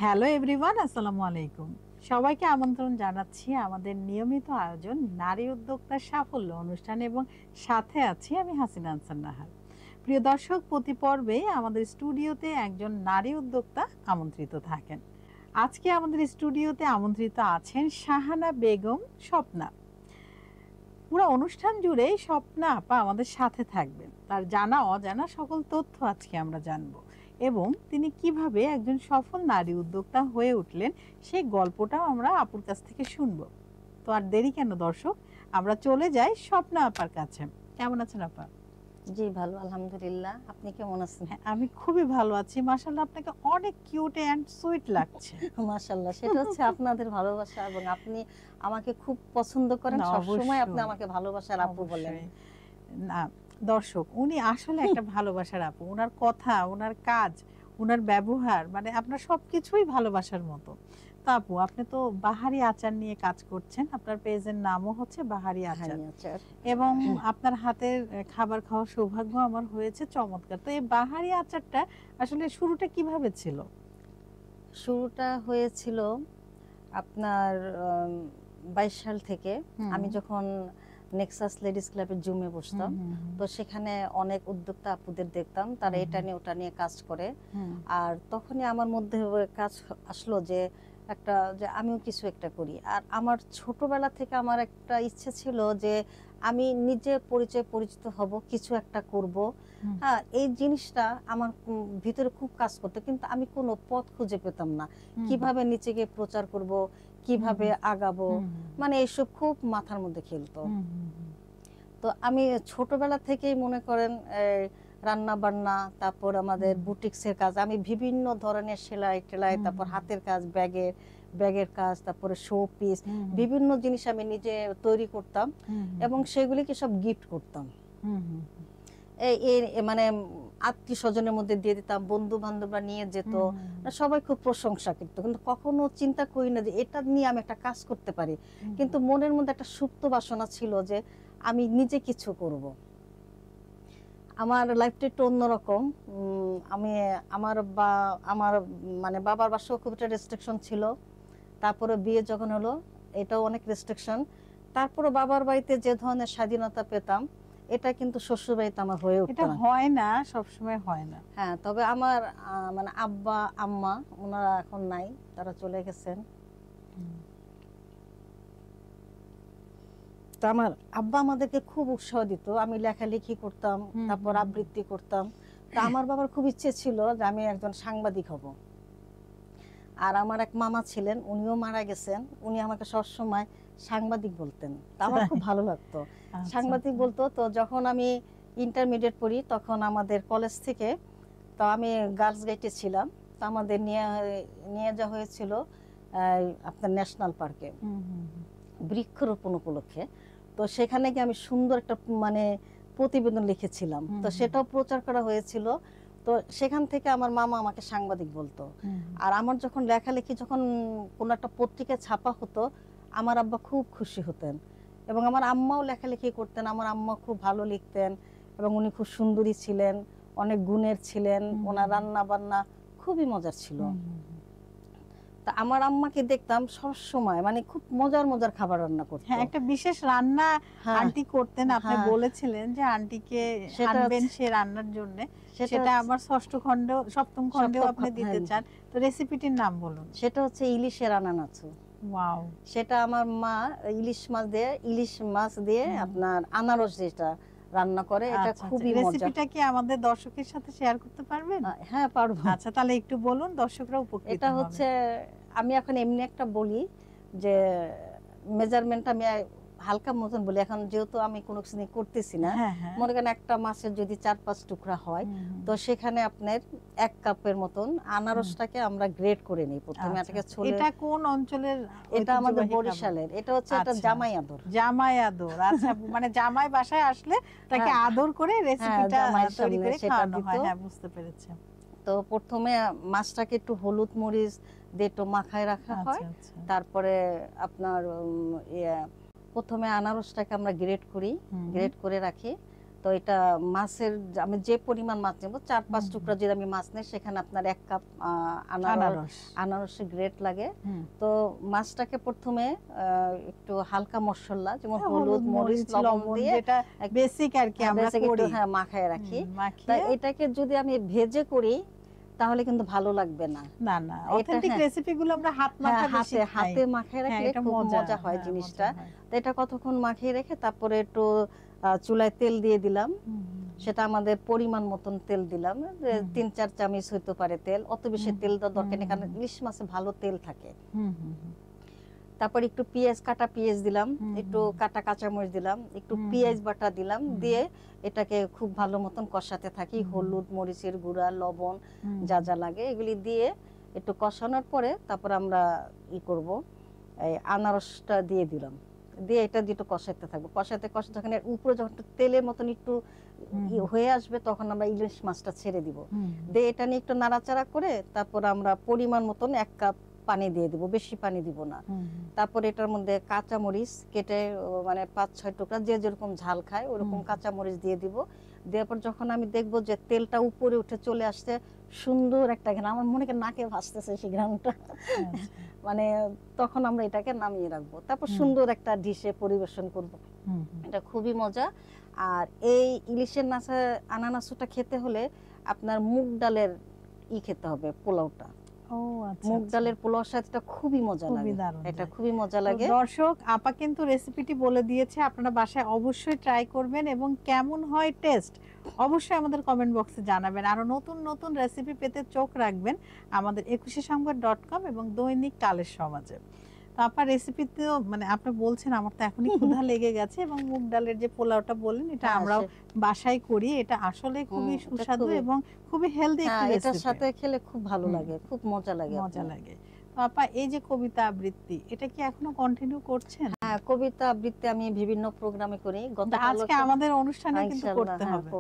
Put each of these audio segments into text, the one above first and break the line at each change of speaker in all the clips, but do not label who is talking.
Hello everyone, আসসালামু আলাইকুম। সবাইকে আমন্ত্রণ জানাচ্ছি আমাদের নিয়মিত আয়োজন নারী উদ্যোক্তার সাফল্য অনুষ্ঠান এবং সাথে আছি আমি হাসিনা আনসার নাহার। প্রিয় দর্শক, প্রতি পর্বে আমাদের স্টুডিওতে একজন নারী উদ্যোক্তা আমন্ত্রিত থাকেন। আজকে আমাদের স্টুডিওতে আমন্ত্রিত আছেন শাহানা বেগম স্বপ্না। পুরো অনুষ্ঠান জুড়ে স্বপ্না আপা আমাদের সাথে থাকবেন। তার জানা অজানা সকল তথ্য আজকে আমরা জানবো এবং তিনি কিভাবে একজন সফল নারী উদ্যোক্তা হয়ে উঠলেন সেই গল্পটাও আমরা আপুর কাছ থেকে শুনবো। তো আর দেরি কেন দর্শক, আমরা চলে যাই স্বপ্না আপার কাছে। কেমন আছেন আপা?
জি ভালো, আলহামদুলিল্লাহ। আপনি কেমন আছেন?
হ্যাঁ, আমি খুবই ভালো আছি। মাশাআল্লাহ, আপনাকে অনেক কিউট এন্ড সুইট লাগছে।
মাশাআল্লাহ, সেটা হচ্ছে আপনাদের ভালোবাসা এবং আপনি আমাকে খুব পছন্দ করেন।
না,
সবসময় আপনি
অবশ্যই
আমাকে ভালোবাসার আপু বলেন।
অবশ্যই। না দর্শক, উনি আসলে একটা ভালোবাসার আপু। উনার কথা, উনার কাজ, উনার ব্যবহার, মানে আপনার সবকিছুই ভালোবাসার মতো। তো আপু, আপনি তো বাহারি আচার নিয়ে কাজ করছেন। আপনার পেজের নামও হচ্ছে বাহারি আচার
হ্যাঁ, আচার।
এবং আপনার হাতের খাবার খাওয়ার সৌভাগ্য আমার হয়েছে। চমৎকার। তো এই বাহারি আচারটা আসলে শুরুটা কিভাবে ছিল?
শুরুটা হয়েছিল আপনার 22 সাল থেকে। আমি যখন নেক্সাস লেডিস ক্লাবের জুমে বসতাম, তো সেখানে অনেক উদ্যোক্তা আপুদের দেখতাম তারা এটা নিয়ে ওটা নিয়ে কাজ করে। আর তখনই আমার মধ্যে কাজ আসলো যে আমিও কিছু একটা করি। আর আমার ছোটবেলা থেকে আমার একটা ইচ্ছে ছিল যে আমি নিজে পরিচিত হব, কিছু একটা করব। হ্যাঁ, এই জিনিসটা আমার ভিতরে খুব কাজ করতো, কিন্তু আমি কোনো পথ খুঁজে পেতাম না। কিভাবে নিজেকে প্রচার করব, কিভাবে আগাবো, মানে এইসব খুব মাথার মধ্যে খেলতো। তো আমি ছোটবেলা থেকেই মনে করেন রান্না বান্না, তারপর আমাদের বুটিক্সের কাজ, আমি বিভিন্ন ধরনের সেলাই টেলাই, তারপর হাতের কাজ, ব্যাগের কাজ, তারপরে শো পিস, বিভিন্ন জিনিস আমি নিজে তৈরি করতাম এবং সেগুলিকে সব গিফট করতাম। এই মানে আত্মীয় স্বজনের মধ্যে দিয়ে দিতাম, বন্ধু বান্ধবরা নিয়ে যেত, সবাই খুব প্রশংসা করতো। কিন্তু কখনো চিন্তা করি না যে এটা নিয়ে আমি একটা কাজ করতে পারি। কিন্তু মনের মধ্যে একটা সুপ্ত বাসনা ছিল যে আমি নিজে কিছু করব। আমার লাইফটা একটু অন্যরকম। আমি আমার মানে বাবার বাসাও খুব একটা রেস্ট্রিকশন ছিল। তারপরে বিয়ে যখন হলো, এটাও অনেক রেস্ট্রিকশন। তারপরে বাবার বাড়িতে যে ধরনের স্বাধীনতা পেতাম, এটা কিন্তু শ্বশুর বাড়িতে আমার হয়ে উঠতো
এটা
না।
হয় না, সবসময় হয় না।
হ্যাঁ, তবে আমার মানে আব্বা আম্মা ওনারা এখন নাই, তারা চলে গেছেন। তো আমার আব্বা আমাদেরকে খুব উৎসাহ দিত। আমি লেখালেখি করতাম, তারপর আবৃত্তি করতাম। তো আমার বাবার খুব ইচ্ছে ছিল যে আমি একজন সাংবাদিক হব। আর আমার এক মামা ছিলেন, উনিও মারা গেছেন। উনি আমাকে সবসময় সাংবাদিক বলতেন। তা আমার খুব ভালো লাগতো সাংবাদিক বলতো। তো যখন আমি ইন্টারমিডিয়েট পড়ি, তখন আমাদের কলেজ থেকে, তো আমি গার্লস গেটে ছিলাম, তো আমাদের নিয়ে যাওয়া হয়েছিল আপনার ন্যাশনাল পার্কে বৃক্ষরোপণ উপলক্ষে। তো সেখানে গিয়ে আমি সুন্দর একটা মানে প্রতিবেদন লিখেছিলাম, তো সেটাও প্রচার করা হয়েছিল। তো সেখান থেকে আমার মামা আমাকে সাংবাদিক বলতো। আর আমার যখন লেখালেখি যখন কোনো একটা পত্রিকায় ছাপা হতো, আমার আব্বা খুব খুশি হতেন। এবং আমার আম্মাও লেখালেখি করতেন। আমার আম্মা খুব ভালো লিখতেন এবং উনি খুব সুন্দরী ছিলেন, অনেক গুণের ছিলেন। ওনার রান্না বান্না খুবই মজার ছিল। তা আমার আম্মাকে দেখতাম সব সময় মানে খুব মজার মজার খাবার রান্না করতেন।
হ্যাঁ, একটা বিশেষ রান্না আন্টি করতেন। আপনি বলেছিলেন যে আন্টিকে আনবেন সে রান্নার জন্য। সেটা আমার ষষ্ঠ খণ্ড সপ্তম খণ্ডেও আপনি দিতে চান। তো রেসিপিটির নাম বলুন।
সেটা হচ্ছে ইলিশের আনানাচু।
ওয়াও!
সেটা আমার মা ইলিশ মাছ দিয়ে আপনার আনারস যেটা রান্না করে, এটা খুবই মজার।
রেসিপিটা কি আমাদের দর্শকের সাথে শেয়ার করতে পারবেন?
হ্যাঁ, পারবো।
আচ্ছা, তাহলে একটু বলুন, দর্শকরা উপকৃত হবে।
এটা হচ্ছে, আমি এখন এমনি একটা বলি যে মেজারমেন্ট আমি হালকা মতন বলি, এখন যেহেতু আমি কোনো কিছু করতেছি না। মনে করেন একটা মাছের যদি 4-5 টুকরা হয়, তো সেখানে আপনার 1 কাপের মতন আনারসটাকে আমরা গ্রেড করে নিই প্রথমে। এটাকে ছুলে।
এটা কোন অঞ্চলের?
এটা আমাদের বরিশালের। এটা হচ্ছে এটা জামাই আদর।
জামাই আদর, আচ্ছা। মানে জামাই বাসায় আসলে তাকে আদর করে রেসিপিটা তৈরি করে খাওয়ানো হয়। হ্যাঁ, বুঝতে পেরেছি।
তো প্রথমে মাছটাকে একটু হলুদ মরিচ দিয়ে একটু মাখায় রাখা হয়। তারপরে আপনার প্রথমে আনারসটাকে আমরা গ্রেড করে রাখি। তো এটা মাছের আমি যে পরিমাণ মাছ নেব 4-5 টুকরা যদি আমি মাছ নেই সেখানে আপনার 1 কাপ আনারসের গ্রেট লাগে। তো মাছটাকে প্রথমে একটু হালকা মশলা যেমন হলুদ মরিচ লবণ দিয়ে
যেটা বেসিক আর কি আমরা করি,
হ্যাঁ মাখায় রাখি। তাই এটাকে যদি আমি ভেজে করি তাহলে কিন্তু ভালো লাগবে না।
না না, অথেন্টিক রেসিপি গুলো আমরা হাতে
মাখায় রাখলে খুব মজা হয় জিনিসটা। তো এটা কতক্ষণ মাখিয়ে রেখে তারপরে একটু চুলায় তেল দিয়ে দিলাম। সেটা আমাদের পরিমাণ মতন তেল দিলাম, 3-4 চামচ হইতে পারে তেল, অত বেশি তেল দেওয়ার দরকার নেই কারণ ইলিশ মাছে ভালো তেল থাকে। তারপর একটু কাটা পেঁয়াজ দিলাম, একটু কাটা কাঁচামরিচ দিলাম, একটু পেঁয়াজ বাটা দিলাম, দিয়ে এটাকে খুব ভালো মতন কষাতে থাকি। হলুদ মরিচের গুঁড়া লবণ যা যা লাগে এগুলি দিয়ে একটু কষানোর পরে তারপর আমরা করব এই আনারসটা দিয়ে দিলাম, দিয়ে এটা একটু কষাতে থাকবো। কষাতে যখন এর উপরে যখন তেলের মতন একটু হয়ে আসবে তখন আমরা ইলিশ মাছটা ছেড়ে দিব, দিয়ে এটা নিয়ে একটু নাড়াচাড়া করে তারপর আমরা পরিমাণ মতন 1 কাপ পানি দিয়ে দিব, বেশি পানি দিব না। তারপর এটার মধ্যে কাঁচা মরিচ কেটে মানে 5-6 টুকরা যে যেরকম ঝাল খায় ওরকম কাঁচা মরিচ দিয়ে দিব। দেওয়ার পর যখন আমি দেখবো যে তেলটা উপরে উঠে চলে আসছে, সুন্দর একটা ঘ্রাণ, আমার মনে হয় নাকে ভাসতেছে সেই ঘ্রাণটা, মানে তখন আমরা এটাকে নামিয়ে রাখবো। তারপর সুন্দর একটা ডিশে পরিবেশন করব। এটা খুবই মজা। আর এই ইলিশের আনানাসুটা খেতে হলে আপনার মুগ ডালের খেতে হবে, পোলাওটা। মুগ ডালের পোলাওর সাথে খুবই মজা লাগে, এটা খুবই মজা লাগে।
দর্শক, আপা কিন্তু রেসিপিটি বলে দিয়েছে, আপনারা বাসায় অবশ্যই ট্রাই করবেন এবং কেমন হয় টেস্ট অবশ্যই আমাদের কমেন্ট বক্সে জানাবেন। আরো নতুন নতুন রেসিপি পেতে চোখ রাখবেন আমাদের 21সংবাদ.com এবং দৈনিক কালের সমাজে। তো আপা রেসিপিতেও মানে আপনি বলছেন আমার তো এখনই ক্ষুধা লেগে গেছে, এবং মুগ ডালের যে পোলাওটা বলেন এটা আমরাও বাসায় করি, এটা আসলে খুবই সুস্বাদু এবং খুবই হেলদি একটা রেসিপি।
এটার সাথে খেলে খুব ভালো লাগে, খুব মজা লাগে।
তো আপা এই যে কবিতা আবৃত্তি এটা কি এখনো কন্টিনিউ করছেন?
হ্যাঁ, কবিতা আবৃত্তি আমি বিভিন্ন প্রোগ্রামে করি।
আজকে আমাদের অনুষ্ঠানে কিন্তু করতে হবে।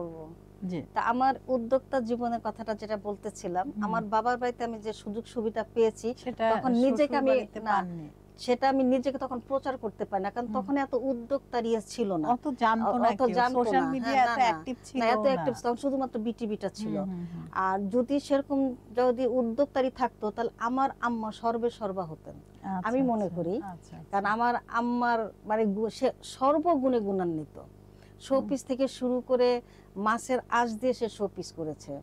জি। তা আমার উদ্যোক্তা জীবনের কথাটা যেটা বলতেছিলাম, আমার বাবার বাড়িতে আমি যে সুযোগ সুবিধা পেয়েছি তখন নিজেকে সেটা আমি নিজেকে তখন প্রচার করতে পারি না, কারণ তখন এত উদ্যোক্তার ছিল না,
অত জানতো না, সোশ্যাল মিডিয়া এত অ্যাক্টিভ ছিল না,
এত অ্যাক্টিভ তখন শুধুমাত্র বিটিভিটা ছিল। আর যদি সেরকম যদি উদ্যোক্তারি থাকতো তাহলে আমার আম্মা সর্বা হতেন আমি মনে করি। কারণ আমার আম্মার মানে সর্বগুণে গুণান্বিত, শোপিস থেকে শুরু করে মাছের আঁশ দিয়ে সে শোপিস করেছে।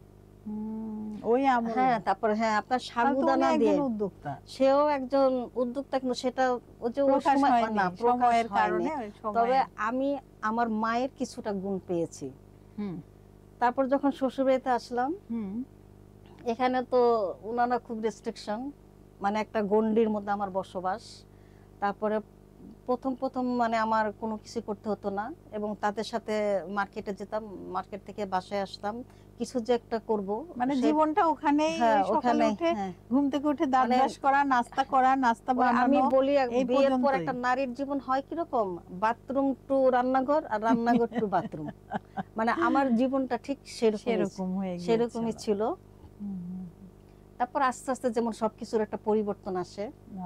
তারপর আপনার সাগুদানা দিয়ে উদ্যোক্তা, সেও একজন উদ্যোক্তা, কিন্তু সেটা সময়ের কারণে। তবে আমি আমার মায়ের কিছুটা গুণ পেয়েছি। তারপর যখন শ্বশুরবাড়িতে আসলাম, এখানে তো উনারা খুব রেস্ট্রিকশন, মানে একটা গন্ডির মধ্যে আমার বসবাস। তারপরে প্রথম মানে আমার কোনো কিছু করতে হতো না, এবং তাদের সাথে মার্কেটে যেতাম, মার্কেট থেকে বাসায় আসতাম, কিছু যে একটা করব, মানে
জীবনটা ওখানেই, সকালে উঠে ঘুম থেকে উঠে দাঁত ব্রাশ করা, নাস্তা করা, নাস্তা বানানো।
আমি বলি বিয়ের পর একটা নারীর জীবন হয় কি রকম, বাথরুম টু রান্নাঘর আর রান্নাঘর টু বাথরুম, মানে আমার জীবনটা ঠিক সেরকমই ছিল। তারপর আস্তে আস্তে যেমন সবকিছুর একটা পরিবর্তন আসে,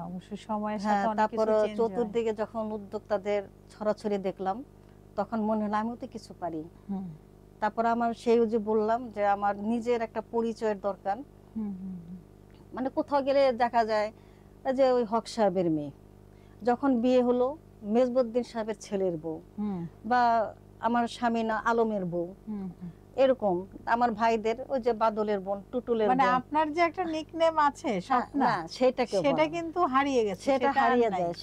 অবশ্যই সময়ের সাথে অনেক কিছু চেঞ্জ হয়।
তারপর চতুর্দিকে যখন উদ্যোক্তাদের ছড়াছড়ি দেখলাম তখন মনে হলো আমিও তো কিছু পারি। তারপর আমার সেই যে বললাম যে আমার নিজের একটা পরিচয়ের দরকার। মানে কোথাও গেলে দেখা যায় যে ওই হক সাহেবের মেয়ে, যখন বিয়ে হলো মেজবুদ্দিন সাহেবের ছেলের বউ, বা আমার স্বামী না আলমের বউ, এরকম আমার ভাইদের ওই যে বাদলের বোন, টুটুলের বোন।
মানে আপনার যে একটা নিকনেম আছে স্বপ্না, সেটা কিন্তু হারিয়ে গেছে,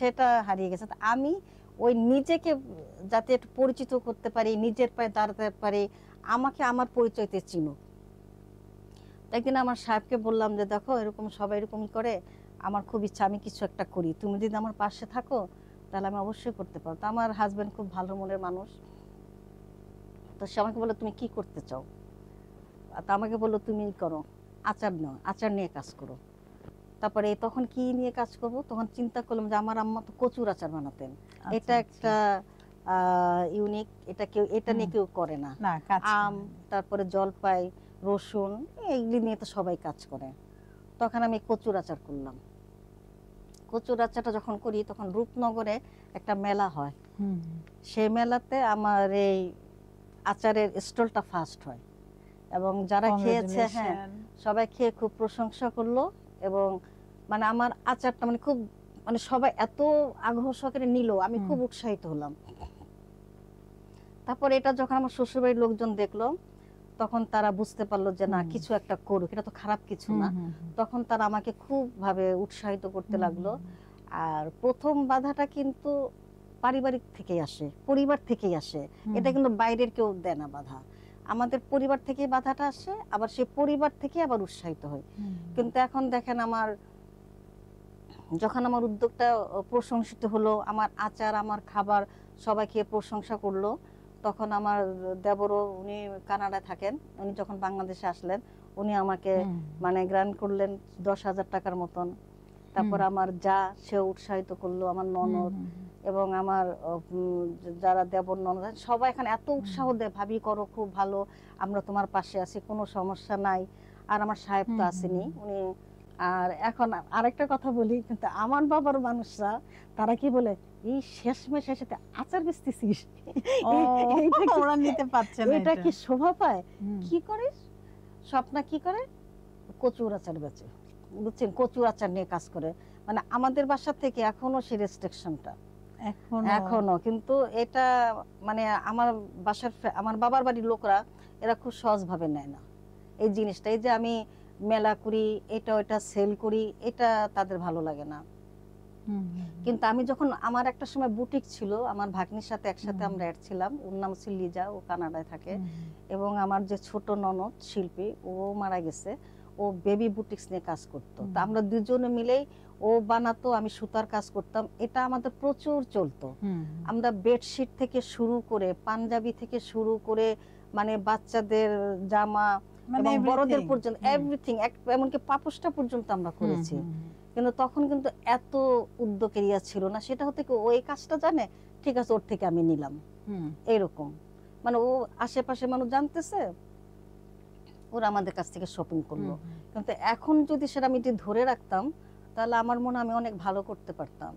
সেটা হারিয়ে গেছে। আমি ওই নিজেকে যাতে একটু পরিচিত করতে পারি, নিজের পায়ে দাঁড়াতে পারি, আমাকে আমার পরিচয়তে চিনুক। একদিন আমার সাহেবকে বললাম যে দেখো এরকম সবাই এরকমই করে, আমার খুব ইচ্ছা আমি কিছু একটা করি, তুমি যদি আমার পাশে থাকো তাহলে আমি অবশ্যই করতে পারবো। তো আমার হাজবেন্ড খুব ভালো মনের মানুষ, তো সে আমাকে বললো তুমি কি করতে চাও? তা আমাকে বললো তুমি করো, আচার নিয়ে কাজ করো। তারপরে তখন কি নিয়ে কাজ করব, তখন চিন্তা করলাম যে আমার আম্মা তো কচুর আচার বানাতেন, এটা একটা ইউনিক, এটা নিয়ে কেউ করে না। আম, তারপরে জলপাই, রসুন, এইগুলি নিয়ে তো সবাই কাজ করে। তখন আমি কচুর আচার করলাম। কচুর আচারটা যখন করি তখন রূপনগরে একটা মেলা হয়, সেই মেলাতে আমার এই আচারের স্টলটা ফার্স্ট হয়, এবং যারা খেয়েছে হ্যাঁ সবাই খেয়ে খুব প্রশংসা করলো, এবং মানে আমার আচারটা মানে খুব মানে সবাই এত আগ্রহ সহকারে নিল, আমি খুব উৎসাহিত হলাম। তারপর এটা যখন আমার শ্বশুরবাড়ির লোকজন দেখলো, তখন তারা বুঝতে পারলো যে না কিছু একটা করুক, এটা তো খারাপ কিছু না। তখন তারা আমাকে খুব ভাবে উৎসাহিত করতে লাগলো। আর প্রথম বাধাটা কিন্তু পারিবারিক থেকেই আসে, পরিবার থেকেই আসে, এটা কিন্তু বাইরের কেউ দেয় না বাধা, আমাদের পরিবার থেকেই বাধাটা আসে, আবার সেই পরিবার থেকে আবার উৎসাহিত হয়। কিন্তু এখন দেখেন আমার যখন আমার উদ্যোগটা প্রশংসিত হলো, আমার আচার আমার খাবার সবাই খেয়ে প্রশংসা করলো, তখন আমার দেবরও, উনি কানাডায় থাকেন, উনি যখন বাংলাদেশে আসলেন উনি আমাকে মানে গ্রান্ট করলেন 10,000 টাকার মতন। তারপর আমার যা সে উৎসাহিত করলো, আমার ননদ এবং আমার যারা দেবর ননদ সবাই এখানে এত উৎসাহ দেয়, ভাবি করো খুব ভালো, আমরা তোমার পাশে আছি, কোনো সমস্যা নাই। আর আমার সাহেব তো আসেনি উনি। আর এখন আরেকটা কথা বলি, কিন্তু আমার বাবার মানুষরা তারা কি বলে, এই শেষমেশ এসে আচার বেচতেছিস,
ওরা নিতে পারছে না,
এটা কি শোভা পায়? কি করিস? স্বপ্না কি করে? কচুর আচার বেচে, বুঝছেন, কচুর আচার নিয়ে কাজ করে। মানে আমাদের বাসা থেকে এখনো সেই রেস্ট্রিকশনটা এখনো, কিন্তু এটা মানে আমার বাসার আমার বাবার বাড়ির লোকরা এরা খুব সহজ ভাবে নেয় না এই জিনিসটা। এই যে আমি মেলা করি, এটা ওটা সেল করি, এটা তাদের ভালো লাগে না। কিন্তু আমি যখন আমার একটা সময় বুটিক ছিল, আমার ভাগ্নির সাথে একসাথে আমরা অ্যাড ছিলাম, ওর নাম ছিল লিজা, ও কানাডায় থাকে, এবং আমার যে ছোট ননদ শিল্পী ও মারা গেছে, ও বেবি বুটিক্স নিয়ে কাজ করতো। তো আমরা দুজনে মিলেই, ও বানাতো আমি সুতার কাজ করতাম, এটা আমাদের প্রচুর চলতো। আমরা বেডশিট থেকে শুরু করে, পাঞ্জাবি থেকে শুরু করে, মানে বাচ্চাদের জামা এবং বড়দের পর্যন্ত এভরিথিং, এমনকি পাপোশটা পর্যন্ত আমরা করেছি। কিন্তু তখন কিন্তু এত উদ্যোগের ইয়া ছিল না, সেটা হতে কি ওই কাজটা জানে, ঠিক আছে ওর থেকে আমি নিলাম, এরকম। মানে ও আশেপাশে মানুষ জানতেছে, ওরা আমাদের কাছ থেকে শপিং করলো। কিন্তু এখন যদি সেটা আমি ধরে রাখতাম, তাহলে আমার মনে হয় আমি অনেক ভালো করতে পারতাম।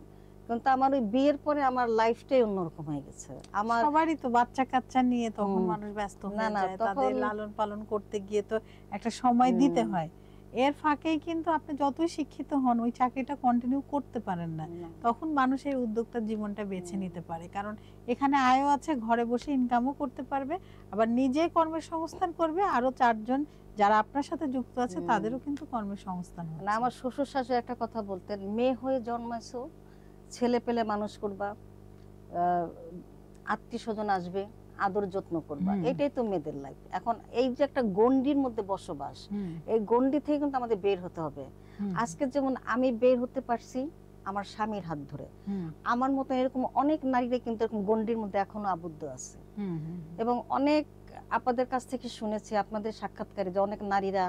কিন্তু আমার ওই বিয়ের পরে আমার লাইফটাই অন্যরকম হয়ে গেছে। আমার
সবারই তো বাচ্চা কাচ্চা নিয়ে তখন মানুষ ব্যস্ত হয়ে যায়, তাদের লালন পালন করতে গিয়ে তো একটা সময় দিতে হয়। এর ফাঁকেই কিন্তু আপনি যতই শিক্ষিত হন ওই চাকরিটা কন্টিনিউ করতে পারেন না, তখন মানুষ এই উদ্যোক্তা জীবনটা বেছে নিতে পারে, কারণ এখানে আয়ও আছে, ঘরে বসে ইনকামও করতে পারবে, আবার নিজে কর্মসংস্থান করবে, আরো 4 জন যারা আপনার সাথে যুক্ত আছে তাদেরও কিন্তু কর্মসংস্থান হবে।
না, আমার শ্বশুর শাশুড়ি একটা কথা বলতেন, মেয়ে হয়ে জন্মাইছো, ছেলে পেলে মানুষ করবা, আত্মীয় স্বজন আসবে, আদর যত্ন করবা, এটাই তো মেয়েদের লাইফ। এখন এই যে একটা গন্ডির মধ্যে বসবাস, এই গন্ডি থেকে কিন্তু আমাদের বের হতে হবে। আজকে যেমন আমি বের হতে পারছি আমার স্বামীর হাত ধরে, আমার মতো এরকম অনেক নারীরা কিন্তু এরকম গন্ডির মধ্যে এখনো আবদ্ধ আছে। এবং অনেক আপনাদের কাছ থেকে শুনেছি, আপনাদের সাক্ষাৎকারে, যে অনেক নারীরা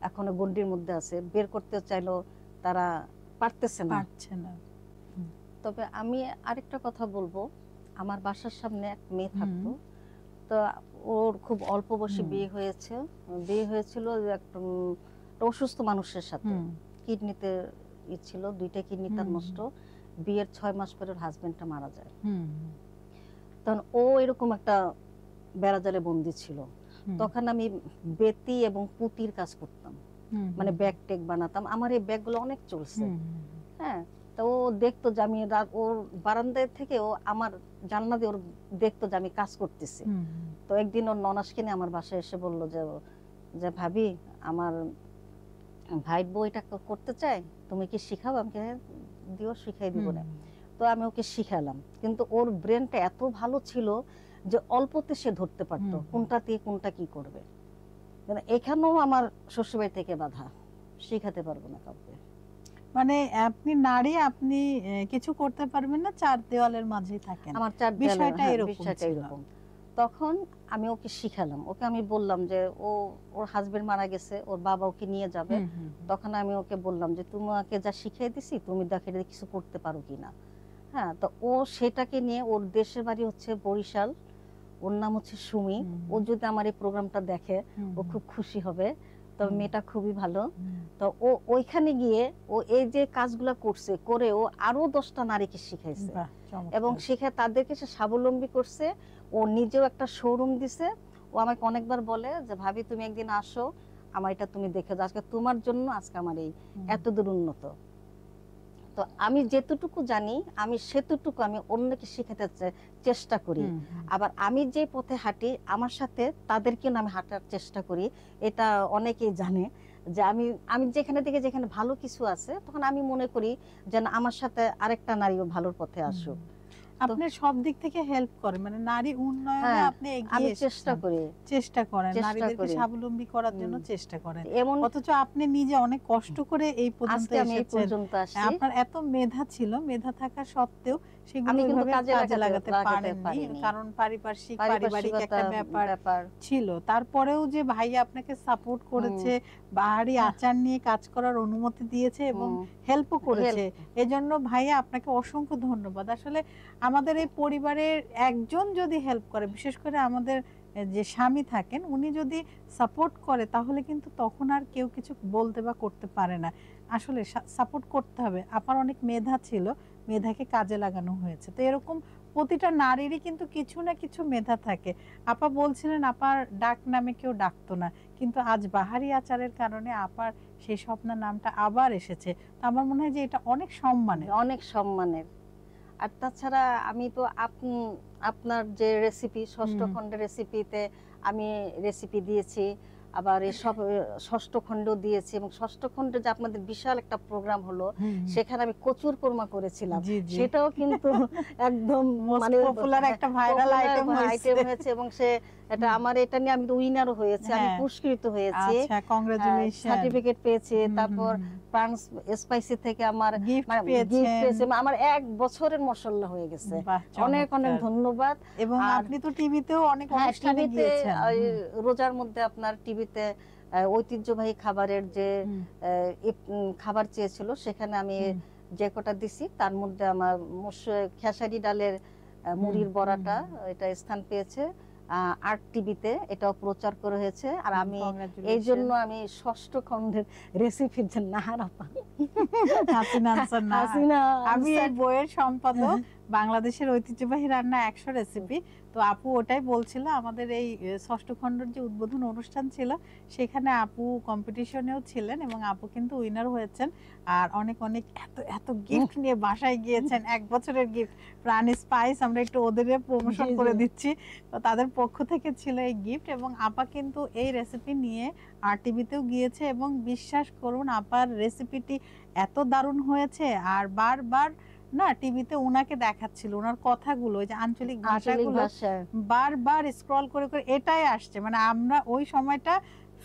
এখনো গন্ডির মধ্যে আছে, বের করতে চাইলেও তারা পারতেছে না। তবে আমি আরেকটা কথা বলবো, আমার বাসার সামনে এক মেয়ে থাকতো, তো ওর খুব অল্প বয়সে বিয়ে হয়েছে, বিয়ে হয়েছিল একটা অসুস্থ মানুষের সাথে, কিডনিতে ছিল, 2টা কিডনি তার নষ্ট। বিয়ের 6 মাস পরে ওর হাজবেন্ডটা মারা যায়। তখন ও এরকম একটা বেড়াজালে বন্দি ছিল। তখন আমি বেতি এবং পুতির কাজ করতাম, মানে ব্যাগ টেক বানাতাম, আমার এই ব্যাগগুলো অনেক চলছে। হ্যাঁ, তো ও দেখতো যে আমি ওর বারান্দায় থেকে ও আমার জানলা দিয়ে ওর দেখতো যে আমি কাজ করতেছি। তো একদিন ওর ননাসকে নিয়ে আমার বাসায় এসে বললো যে ভাবি, আমার ভাই বউ এটা করতে চায়, তুমি কি শিখাবো? আমি দিও, শিখাই দিব না। তো আমি ওকে শিখালাম, কিন্তু ওর ব্রেনটা এত ভালো ছিল যে অল্পতে সে ধরতে পারতো কোনটা দিয়ে কোনটা কি করবে। এখানেও আমার শ্বশুরবাড়ি থেকে বাধা, শিখাতে পারবো না কাউকে।
মানে আপনি নারী, আপনি কিছু করতে পারবেন না, 4 দেওয়ালের মাঝেই থাকেন,
আমার 4
বিষয়টা
বিষয়টা এরকম। তখন আমি ওকে শিখালাম, ওকে আমি বললাম যে ওর হাজবেন্ড মারা গেছে, ওর বাবা ওকে নিয়ে যাবে। তখন আমি ওকে বললাম যে তোমাকে যা শিখিয়ে দিছি, তুমি দেখে কিছু করতে পারো কিনা। হ্যাঁ, তো ও সেটাকে নিয়ে, ওর দেশের বাড়ি হচ্ছে বরিশাল, ওর নাম হচ্ছে সুমি। ও যদি আমার এই প্রোগ্রামটা দেখে ও খুব খুশি হবে, তবে মেয়েটা খুবই ভালো। তো ও ওইখানে গিয়ে ও এই যে কাজগুলা করছে, করে ও আরো 10টা নারীকে শিখাইছে, এবং শিখে তাদেরকে সে স্বাবলম্বী করছে। ও নিজেও একটা শোরুম দিছে। ও আমাকে অনেকবার বলে যে ভাবি তুমি একদিন আসো, আমার এটা তুমি দেখে যাও, আজকে তোমার জন্য আজকে আমার এই এতদূর উন্নত। তো আমি যেতটুকু জানি আমি সেতটুকু আমি অন্যকে শেখাতে চেষ্টা করি। আবার আমি যে পথে হাঁটি আমার সাথে তাদেরকে আমি হাঁটার চেষ্টা করি। এটা অনেকেই জানে যে আমি আমি যেখানে থেকে যেখানে ভালো কিছু আছে তখন আমি মনে করি যেন আমার সাথে আরেকটা নারীও ভালোর পথে আসুক।
আপনি সব দিক থেকে হেল্প করেন, মানে নারী উন্নয়নে আপনি এগিয়ে
আমি
চেষ্টা করেন নারীদেরকে স্বাবলম্বী করার জন্য চেষ্টা করেন, অথচ আপনি নিজে অনেক কষ্ট করে এই পর্যন্ত এসেছেন। আপনার এত মেধা ছিল, মেধা থাকা সত্ত্বেও সেগুলো ওইভাবে কাজে লাগাতে পারেননি, কারণ পারিবারিক একটা ব্যাপার ছিল। তারপরেও যে ভাই আপনাকে সাপোর্ট করেছে, বাহারি আচার নিয়ে কাজ করার অনুমতি দিয়েছে এবং হেল্পও করেছে, এজন্য ভাইয়া আপনাকে অসংখ্য ধন্যবাদ। আসলে আমাদের এই পরিবারের একজন যদি হেল্প করে, বিশেষ করে আমাদের যে স্বামী থাকেন উনি যদি সাপোর্ট করে, তাহলে কিন্তু তখন আর কেউ কিছু বলতে বা করতে পারে না। আসলে সাপোর্ট করতে হবে। আপার অনেক মেধা ছিল, মেধাকে কাজে লাগানো হয়েছে। তো এরকম প্রতিটা নারীরই কিন্তু কিছু না কিছু মেধা থাকে। আপা বলছিলেন আপার ডাক নামে কেউ ডাকতো না, কিন্তু আজ বাহারি আচারের কারণে আপার সেই স্বপ্নের নামটা আবার এসেছে। তো আমার মনে হয় যে এটা অনেক সম্মানের।
আর তাছাড়া আমি তো আপনার যে রেসিপি ষষ্ঠ খণ্ডের রেসিপিতে আমি রেসিপি দিয়েছি, আবার এই সব ষষ্ঠ খণ্ড দিয়েছি, এবং ষষ্ঠ খণ্ডে যে আপনাদের বিশাল একটা প্রোগ্রাম হলো সেখানে আমি কচুর কোরমা করেছিলাম, সেটাও কিন্তু একদম মানে
পপুলার একটা ভাইরাল আইটেম
হয়েছে, এবং সে এটা আমার এটা নিয়ে আমি তো উইনারও হয়েছে, আমি পুরস্কৃত হয়েছি,
আচ্ছা কংগ্রাচুলেশন,
সার্টিফিকেট পেয়েছি। তারপর ফ্রান্স স্পাইসি থেকে আমার গিফট পেয়েছে, আমার 1 বছরের মশলা হয়ে গেছে। অনেক অনেক ধন্যবাদ।
এবং আপনি তো টিভিতেও অনেক অনুষ্ঠানে গিয়েছেন।
রোজার মধ্যে আপনার টিভিতে ঐতিহ্যবাহী খাবারের যে খাবার চেয়েছিল সেখানে আমি যে কটা দিছি তার মধ্যে আমার খেসারি ডালের মুড়ির বড়াটা এটা স্থান পেয়েছে। আর্ট টিভিতে এটাও প্রচার করা হয়েছে। আর আমি এই জন্য আমি ষষ্ঠ খণ্ডের রেসিপির যে
আমি এই বইয়ের সম্পাদক, বাংলাদেশের ঐতিহ্যবাহী রান্না 100 রেসিপি। তো আপু ওটাই বলছিল, আমাদের এই ষষ্ঠ খণ্ডের যে উদ্বোধন অনুষ্ঠান ছিল সেখানে আপু কম্পিটিশনেও ছিলেন এবং আপু কিন্তু উইনার হয়েছেন। আর অনেক অনেক এত এত গিফট নিয়ে বাসায় গিয়েছেন, 1 বছরের গিফট। প্রাণ স্পাইস আমরা একটু ওদের প্রমোশন করে দিচ্ছি, তো তাদের পক্ষ থেকে ছিল এই গিফট। এবং আপা কিন্তু এই রেসিপি নিয়ে আরটিভিতেও গিয়েছে, এবং বিশ্বাস করুন আপার রেসিপিটি এত দারুণ হয়েছে। আর বারবার না টিভিতে ওনাকে দেখাচ্ছিল, ওনার কথাগুলো, ওই যে আঞ্চলিক ভাষাগুলো বারবার স্ক্রল করে করে এটাই আসছে। মানে আমরা ওই সময়টা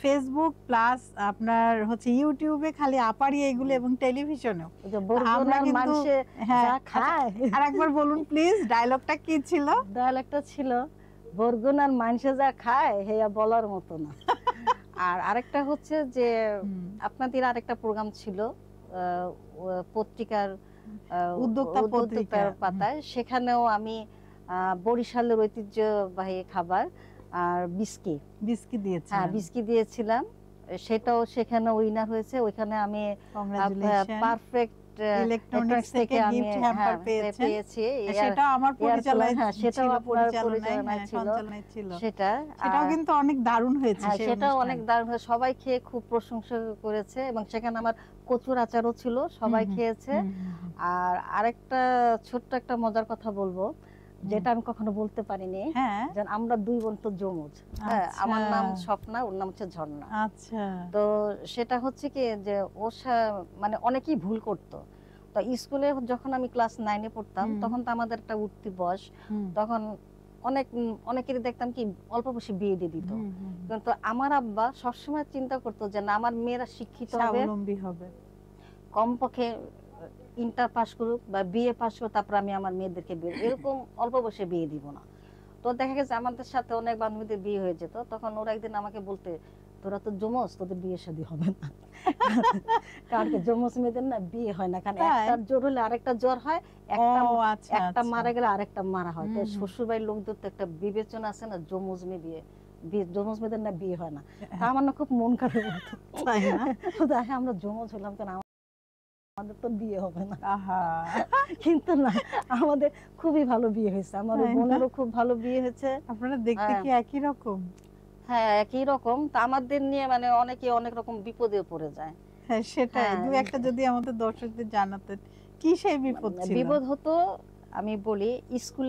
ফেসবুক প্লাস আপনার হচ্ছে ইউটিউবে খালি আপারি এগুলো, এবং টেলিভিশনেও আমরা কিন্তু আর একবার বলুন প্লিজ, ডায়লগটা কি ছিল?
ডায়লগটা ছিল বরগুনার মানুষে যা খায় হেয়া বলার মতো না। আর আরেকটা হচ্ছে যে আপনাদের আরেকটা প্রোগ্রাম ছিল পত্রিকার উদ্যোক্তার পাতায়, সেখানেও আমি বরিশালের ঐতিহ্যবাহী খাবার আর বিস্কি দিয়েছি, বিস্কি দিয়েছিলাম, সেটাও সেখানে উইনার হয়েছে। ওইখানে আমি পারফেক্ট ইলেকট্রনিক্স থেকে গিফট হ্যাম্পার পেয়েছি,
সেটাও আমার পরিচালনায় ছিল, সেটাও কিন্তু অনেক দারুণ হয়েছে।
সেটাও অনেক দারুণ হয়েছে, সবাই খেয়ে খুব প্রশংসা করেছে, এবং সেখানে আমার কচুর আচারও ছিল, সবাই খেয়েছে। আর আরেকটা ছোট্ট একটা মজার কথা বলবো, যেটা আমি কখনো বলতে পারিনি, যে আমরা 2 বোন তো যমজ। আমার নাম স্বপ্না, ওর নাম হচ্ছে ঝর্ণা।
আচ্ছা,
তো সেটা হচ্ছে কি যে ও মানে অনেকেই ভুল করতো। তো স্কুলে যখন আমি ক্লাস 9-এ পড়তাম তখন তো আমাদের একটা উঠতি বয়স, তখন অনেকেরই দেখতাম কি অল্প বয়সে বিয়ে দিয়ে দিত। কিন্তু আমার আব্বা সবসময় চিন্তা করতো যে না, আমার মেয়েরা শিক্ষিত হবে, কমপক্ষে ইন্টার পাস করুক বা বিএ পাস করুক, তারপর আমি আমার মেয়েদেরকে বিয়ে, এরকম অল্প বয়সে বিয়ে দিব না। তো দেখা গেছে আমাদের সাথে অনেক বান্ধবীদের বিয়ে হয়ে যেত, তখন ওরা একদিন আমাকে বলতে, তোরা তো যমজ, তোদের বিয়ে শাদী হবে না। কারণ যমজ মেয়েদের না বিয়ে হয় না, কারণ একটার জ্বর হলে আরেকটা জ্বর হয়, একটা মারা গেলে আরেকটা মারা হয়। তো শ্বশুর বাড়ির লোকদের তো একটা বিবেচনা আছে না, যমজ মেয়েদের না বিয়ে হয় না। আমার না খুব মন খারাপ হতো, আমরা যমজ হলাম কেন। আমাদের তো বিয়ে হবে না।
আহা,
কিন্তু না, আমাদের খুবই ভালো বিয়ে হয়েছে, আমার
তাই না?
বোনেরও খুব ভালো বিয়ে হয়েছে।
আপনারা দেখতে
হ্যাঁ।
কি একই রকম?
হ্যাঁ, একই রকম। তা আমাদের নিয়ে মানে অনেকে অনেক রকম বিপদেও পড়ে যায়।
হ্যাঁ, সেটাই।
হ্যাঁ,
দু একটা যদি আমাদের দর্শকদের জানাতেন, কি সেই বিপদ ছিল?
বিপদ হতো, আমি বলি, স্কুল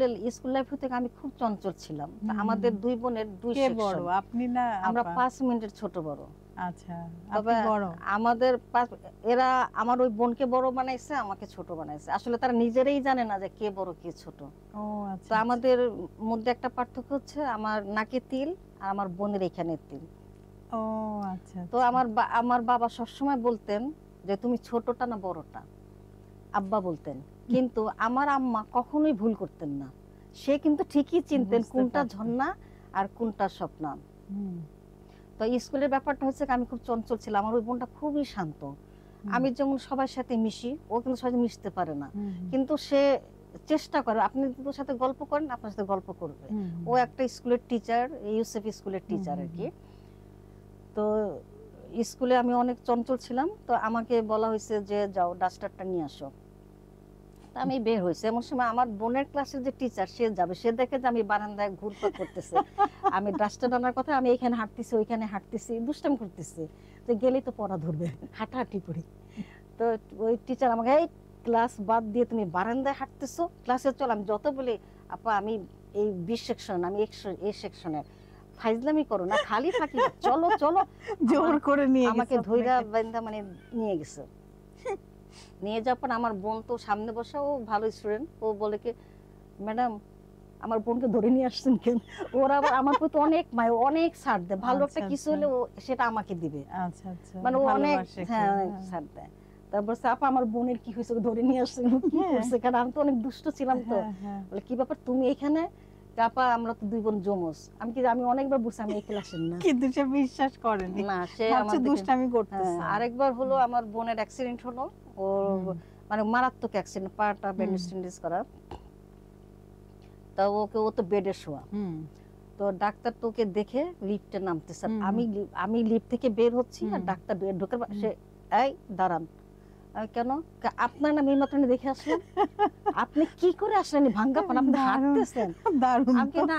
লাইফ থেকে আমি খুব চঞ্চল ছিলাম। তা
হুম,
আমাদের
হুম।
দুই বোনের দুই
কে বড়,
সেকশন,
আপনি না
আমরা
আপা?
5 মিনিটের ছোট বড়।
আচ্ছা,
তবে
আপনি বড়?
আমাদের এরা আমার ওই বোনকে বড় বানাইছে, আমাকে ছোট বানাইছে। আসলে তারা নিজেরাই জানে না যে কে বড় কে ছোট।
ও আচ্ছা,
তো আমাদের মধ্যে একটা পার্থক্য হচ্ছে আমার নাকে তিল আর আমার বোনের এখানে তিল।
ও আচ্ছা,
তো আমার বাবা সবসময় বলতেন যে তুমি ছোটটা না বড়টা, আব্বা বলতেন। কিন্তু আমার আম্মা কখনোই ভুল করতেন না, সে কিন্তু ঠিকই চিনতেন
বুঝতে
কোনটা
পারতেন।
ঝর্ণা আর কোনটা স্বপ্না।
হুম,
তো স্কুলের ব্যাপারটা হচ্ছে আমি খুব চঞ্চল ছিলাম, আমার ওই বোনটা খুবই শান্ত।
হুম,
আমি যেমন সবার সাথে মিশি, ও কিন্তু সবার সাথে মিশতে পারে না,
হুম, হুম,
কিন্তু সে চেষ্টা করে। আপনি যদি ওর সাথে গল্প করেন, আপনার সাথে গল্প করবে।
হুম,
ও একটা স্কুলের টিচার, ইউসেফ স্কুলের টিচার আর কি। তো স্কুলে আমি অনেক চঞ্চল ছিলাম, তো আমাকে বলা হয়েছে যে যাও ডাস্টারটা নিয়ে আসো। তা আমি বের হয়েছে, এমন সময় আমার বোনের ক্লাসের যে টিচার সে যাবে, সে দেখে যে আমি বারান্দায় ঘুরপাক করতেছে, আমি ডাস্টার আনার কথা, আমি এখানে হাঁটতেছি ওইখানে হাঁটতেছি, দুষ্টামি করতেছি, তো গেলেই তো পড়া ধরবে, হাঁটাহাঁটি করি। তো ওই টিচার আমাকে, এই ক্লাস বাদ দিয়ে তুমি বারান্দায় হাঁটতেছো, ক্লাসে চল। আমি যত বলি, আপা আমি এই 20 সেকশন, আমি এই সেকশনের, ফাইজলামি করো না, খালি থাকি না, চলো চলো।
জোর করে নিয়ে
আমাকে
গেছে
ধইরা
আপনাকে।
বান্দা মানে নিয়ে গেছে। নিয়ে যাওয়ার পর আমার বোন তো সামনে বসা, ও ভালো স্টুডেন্ট, ও বলে কি, ম্যাডাম আমার বোনকে ধরে নিয়ে আসছেন কেন? ওরা আবার আমার প্রতি অনেক মায়, অনেক ছাড় দেয়, ভালো একটা
আচ্ছা,
কিছু
আচ্ছা।
হলে ও সেটা আমাকে দিবে,
আচ্ছা, আচ্ছা।
মানে ও অনেক,
ভালোবাসে খুব,
হ্যাঁ অনেক
হ্যাঁ।
ছাড় দেয়। তারপর আপা আমার বোনের কি হয়েছে, ওকে ধরে নিয়ে আসছেন, ও কি
হ্যাঁ।
করছে? কারণ আমি তো অনেক দুষ্ট ছিলাম। তো
হ্যাঁ, হ্যাঁ।
বলে কি ব্যাপার তুমি এখানে? তা আপা আমরা তো দুই বোন জমজ। আমি অনেকবার বুঝছি আমি এই ক্লাসের না।
কিন্তু সে বিশ্বাস করেনি।
না, সে
ভাবছে
আমার
দুষ্টামি করতেছে।
আরেকবার হলো আমার বোনের অ্যাক্সিডেন্ট হলো, ওর
হুম,
মানে মারাত্মক অ্যাক্সিডেন্ট, পাটা ব্যান্ডেজ করা। তা ও তো বেডে শোয়া।
হুম,
তো ডাক্তার তো ওকে দেখে লিফটে নামতেছে,
হুম,
আমি লিফট থেকে বের হচ্ছি, আর
হুম,
ডাক্তার ঢোকার সে, এই দাঁড়ান। আমি, কেন? আপনার নাম এই মাত্র দেখে আসলাম, আপনি কি করে আসলেন ভাঙ্গা পান, আপনি
দারুণ,
হাঁটতেছেন?
দারুণ
আমি
তো।
না,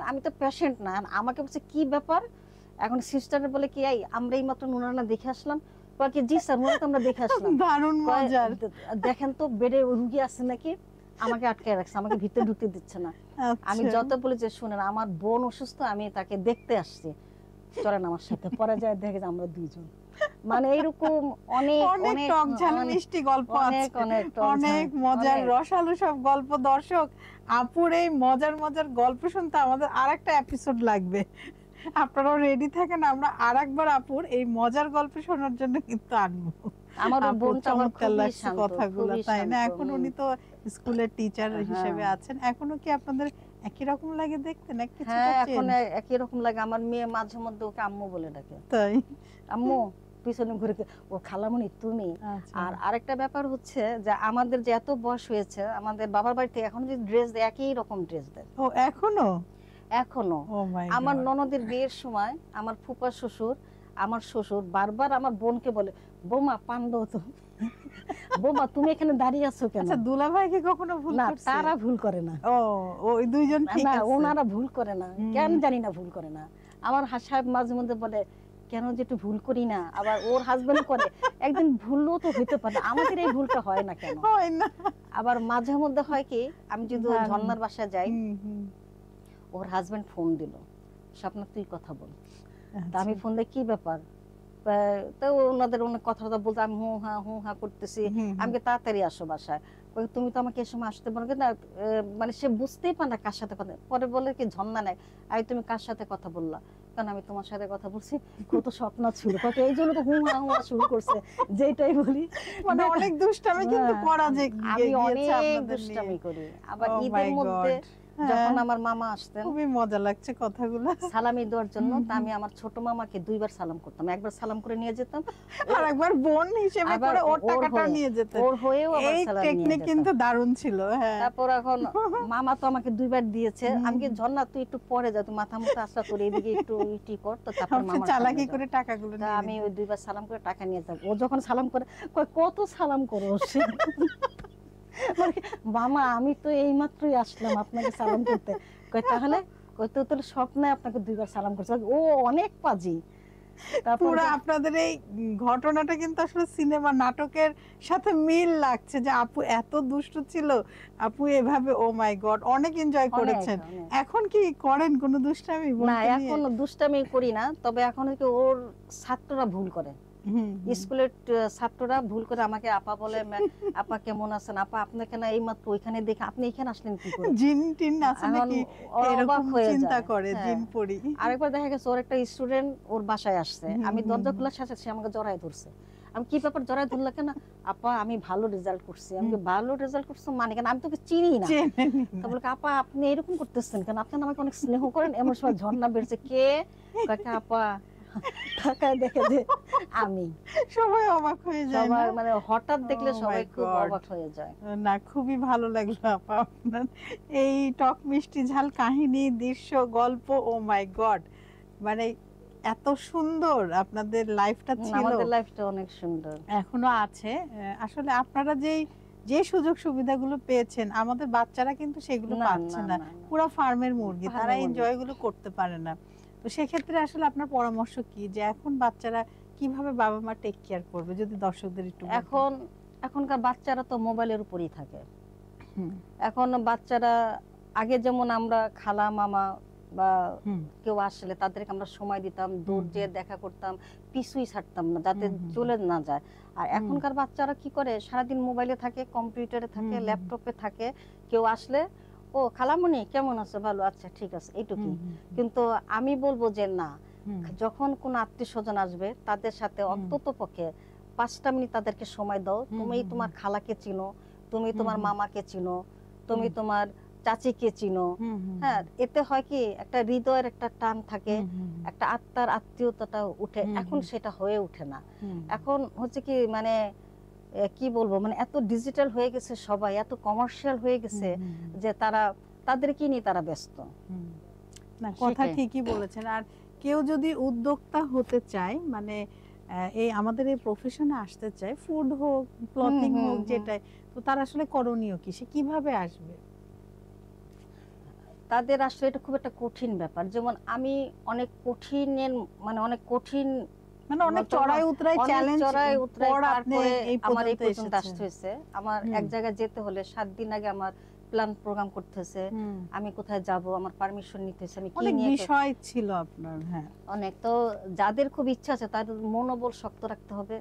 আমি তো পেশেন্ট না। আমাকে বলছে কি ব্যাপার? এখন সিস্টার বলে কি, এই আমরা এই মাত্র ওনারা দেখে আসলাম। কয় কি, জি স্যার ওনারা তো আমরা দেখে আসলাম।
দারুণ
কয়,
মজার।
দেখেন তো বেডে রুগী আছে নাকি। আমাকে আটকে রাখছে, আমাকে ভিতরে ঢুকতে দিচ্ছে না। আমি
আচ্ছা।
যত বলি যে শুনেন আমার বোন অসুস্থ, আমি তাকে দেখতে আসছি, চলেন আমার সাথে। পরে যায় দেখে যে আমরা দুইজন, মানে এইরকম অনেক
অনেক
অনেক
টক ঝাল
অনেক
মিষ্টি গল্প
অনেক
আছে,
অনেক টক
অনেক
ঝাল,
মজার
অনেক।
রসালো সব গল্প। দর্শক, আপুর এই মজার মজার গল্প শুনতে আমাদের আরেকটা এপিসোড লাগবে। আপনারাও রেডি থাকেন, আমরা আরেকবার আপুর এই মজার গল্প শোনার জন্য কিন্তু আনবো।
আমার ওই
আপুর
বোনটা আমার
চমৎকার
খুবই
লাগছে
শান্ত,
কথাগুলো,
খুবই
তাই না?
শান্ত।
এখন উনি তো স্কুলের টিচার
হ্যাঁ।
হিসেবে আছেন, এখনো কি আপনাদের একই রকম লাগে দেখতে, না কিছুটা
হ্যাঁ, এখন
চেঞ্জ?
একই রকম লাগে। আমার মেয়ে মাঝে মধ্যে ওকে আম্মু বলে ডাকে,
তাই?
আম্মু, পিছনে ঘুরে ও খালামণি তুমি।
আচ্ছা।
আর আরেকটা ব্যাপার হচ্ছে যে আমাদের যে এত বয়স হয়েছে, আমাদের বাবার বাড়িতে এখন যে ড্রেস দেয়, একই রকম ড্রেস দেয়
ও এখনো?
এখনো।
ও মাই
আমার
গড।
ননদের বিয়ের সময় আমার ফুপা শ্বশুর, আমার শ্বশুর বারবার আমার বোনকে বলে, বৌমা পান দাও তো, বৌমা তুমি এখানে দাঁড়িয়ে আছো কেন?
আচ্ছা, দুলাভাই কি কখনো ভুল
না,
করছে?
তারা ভুল করে না।
ও, ওই দুইজন ঠিক
না,
আছে।
ওনারা ভুল করে না,
হুম।
কেন জানি না ভুল করে না। আমার সাহেব মাঝে মধ্যে বলে, কেন যে একটু ভুল করি না। আবার ওর হাজবেন্ড করে, একদিন ভুলও তো হইতে পারে, আমাদের এই ভুলটা হয় না কেন?
হয় না।
আবার মাঝে মধ্যে হয় কি, আমি যদি
দারুণ।
ঝর্ণার বাসায় যাই,
হুম, হুম।
ওর হাজবেন্ড ফোন দিল, স্বপ্না তুই কথা বল। তা আমি
আচ্ছা।
ফোন দিয়ে কি ব্যাপার, তো ওনাদের অনেক কথা বলতে, আমি হু হা করতেছি।
হুম, হুম।
আমি তাড়াতাড়ি আসো বাসায়। কই, তুমি তো আমাকে এই সময় আসতে পারো না। মানে সে বুঝতেই পারে না কার সাথে কথা। পরে বলে কি, ঝর্ণা নাই, আই তুমি কার সাথে কথা বললা? কারণ আমি তোমার সাথে কথা বলছি, কত স্বপ্ন ছিল, কত এই জন্য তো হু হা শুরু করছে। যেটাই বলি
মানে অনেক দুষ্টামি কিন্তু
হ্যাঁ,
করা যে
আমি
গিয়েছে
অনেক
আপনাদের নিয়ে।
দুষ্টামি করি। আবার
Oh
ঈদের
my
মধ্যে
God.
যখন আমার মামা আসতেন
খুবই মজা লাগছে কথাগুলো।
সালামি দেওয়ার জন্য, তা আমি আমার ছোট মামাকে 2 বার সালাম করতাম, একবার সালাম করে নিয়ে যেতাম,
আর একবার বোন হিসেবে
আবার
করে ওর
ওর
টাকাটা
হয়ে,
নিয়ে যেতেন।
ওর হয়েও আবার
এই
সালাম নিয়ে
টেকনিক
যেতাম।
কিন্তু দারুণ ছিল। হ্যাঁ,
তারপর এখন মামা তো আমাকে 2 বার দিয়েছে, আমি কি ঝর্ণা তুই একটু পরে যা, তুই মাথা মুথা আসা তোর এদিকে একটু ইটি কর, তো তারপর
আপনি
মামা
চালাকি করে টাকাগুলো
তা
নিয়ে
আমি
নিতেন।
ওই 2 বার সালাম করে টাকা নিয়ে যেতাম। ও যখন সালাম করে কয় কত সালাম করো মানে, মামা আমি তো এইমাত্রই আসলাম আপনাকে সালাম করতে। কয় তাহলে, কয় তো তোর স্বপ্নে আপনাকে 2 বার সালাম করছে। ও অনেক পাজি। তারপর
পুরো আপনাদের এই ঘটনাটা কিন্তু আসলে সিনেমা নাটকের সাথে মিল লাগছে, যে আপু এত দুষ্ট ছিল, আপু এভাবে, ও মাই গড, অনেক এনজয়
অনেক
করেছেন।
অনেক।
এখন কি করেন কোনো দুষ্টামি
না
বোনকে নিয়ে?
এখন দুষ্টামি করি না, তবে এখন কি ওর ছাত্ররা ভুল করে, স্কুলের ছাত্ররা ভুল করে আমাকে আপা বলে, আপা কেমন আছেন, আপা আপনাকে না এইমাত্র ওইখানে দেখে আপনি এখানে আসলেন কি করে।
জিন টিন আছে
এখন
নাকি
ওরা অবাক
এরকম
হয়ে
চিন্তা
যায়।
করে,
হ্যাঁ।
জিন পড়ি।
আরেকবার দেখা গেছে ওর একটা স্টুডেন্ট ওর বাসায় আসছে, আমি দরজা খোলার সাথে সে আমাকে জড়ায় ধরছে। আমি কি ব্যাপার জড়ায় ধরলা কেন? আপা আমি ভালো রেজাল্ট করছি। আমি ভালো রেজাল্ট করছো মানে কেন, আমি তোকে চিনি না। তো বলে আপা আপনি এরকম করতেছেন কেন, আপনি আমাকে অনেক স্নেহ করেন। এমন সময় ঝর্ণা বেরছে, কে? কাকা আপা, টাকায় দেখে যে আমি।
সবাই অবাক হয়ে যায় না?
সবাই মানে হঠাৎ দেখলে
Oh my
সবাই খুব
God!
অবাক হয়ে যায়।
না, খুবই ভালো লাগলো আপা আপনার এই টক মিষ্টি ঝাল কাহিনী, দৃশ্য, গল্প। ও মাই গড, মানে এত সুন্দর আপনাদের লাইফটা ছিল,
আমাদের লাইফটা অনেক সুন্দর,
এখনো আছে। আসলে আপনারা যে সুযোগ সুবিধাগুলো পেয়েছেন, আমাদের বাচ্চারা কিন্তু সেগুলো
না
পাচ্ছে
না
না।
না না।
পুরো ফার্মের মুরগি, তারা
ফার্মের মুরগি।
এনজয় গুলো করতে পারে না। তো সেক্ষেত্রে আসলে আপনার পরামর্শ কি, যে এখন বাচ্চারা কিভাবে বাবা মা টেক কেয়ার করবে, যদি দর্শকদের একটু বলতেন।
এখনকার বাচ্চারা তো মোবাইলের উপরই থাকে।
হুম,
এখন বাচ্চারা, আগে যেমন আমরা খালা মামা বা
হুম,
কেউ আসলে তাদেরকে আমরা সময় দিতাম, দূর যেয়ে দেখা করতাম, পিছুই ছাড়তাম না যাতে
হুম, হুম,
চলে না যায়। আর এখনকার বাচ্চারা কি করে, সারাদিন মোবাইলে থাকে, কম্পিউটারে থাকে,
হুম,
ল্যাপটপে থাকে। কেউ আসলে, ও খালামণি কেমন আছে, ভালো, আচ্ছা ঠিক আছে, এইটুকুই। কিন্তু আমি বলবো যে না, যখন কোন আত্মীয় স্বজন আসবে তাদের সাথে অন্তত পক্ষে 5টা মিনিট তাদেরকে সময় দাও। তুমি তোমার খালাকে চিনো, তুমি তোমার মামাকে চিনো, তুমি তোমার চাচিকে চিনো। হ্যাঁ, এতে হয় কি, একটা হৃদয়ের একটা টান থাকে, একটা আত্মার আত্মীয়তাটা উঠে। এখন সেটা হয়ে ওঠে না। এখন হচ্ছে কি, মানে কি বলবো, মানে এত ডিজিটাল হয়ে গেছে, সবাই এত কমার্শিয়াল হয়ে গেছে যে তাদেরকে নিয়ে তারা ব্যস্ত।
না, কথা
সেটাই।
ঠিকই বলেছেন। আর কেউ যদি উদ্যোক্তা হতে চায়, মানে এই আমাদের এই প্রফেশনে আসতে চায়, ফুড হোক, ক্লথিং হোক, যেটাই, তো তার আসলে করণীয় কি, সে কিভাবে আসবে?
তাদের আসলে এটা খুব একটা কঠিন ব্যাপার। যেমন আমি অনেক কঠিনের, মানে অনেক কঠিন,
মানে অনেক চড়াই উতরাই চ্যালেঞ্জ পর
পার
আপনি
করে
এই
আমার এই পর্যন্ত
পর্যন্ত
আসতে হয়েছে। আমার এক জায়গায় যেতে হলে 7 দিন আগে আমার প্ল্যান প্রোগ্রাম করতেছে, আমি কোথায় যাব, আমার পারমিশন নিতে হয়েছে, আমি কি
অনেক
নিয়ে
বিষয় ছিল আপনার। হ্যাঁ,
অনেক। তো যাদের খুব ইচ্ছা আছে তাদের মনোবল শক্ত রাখতে হবে,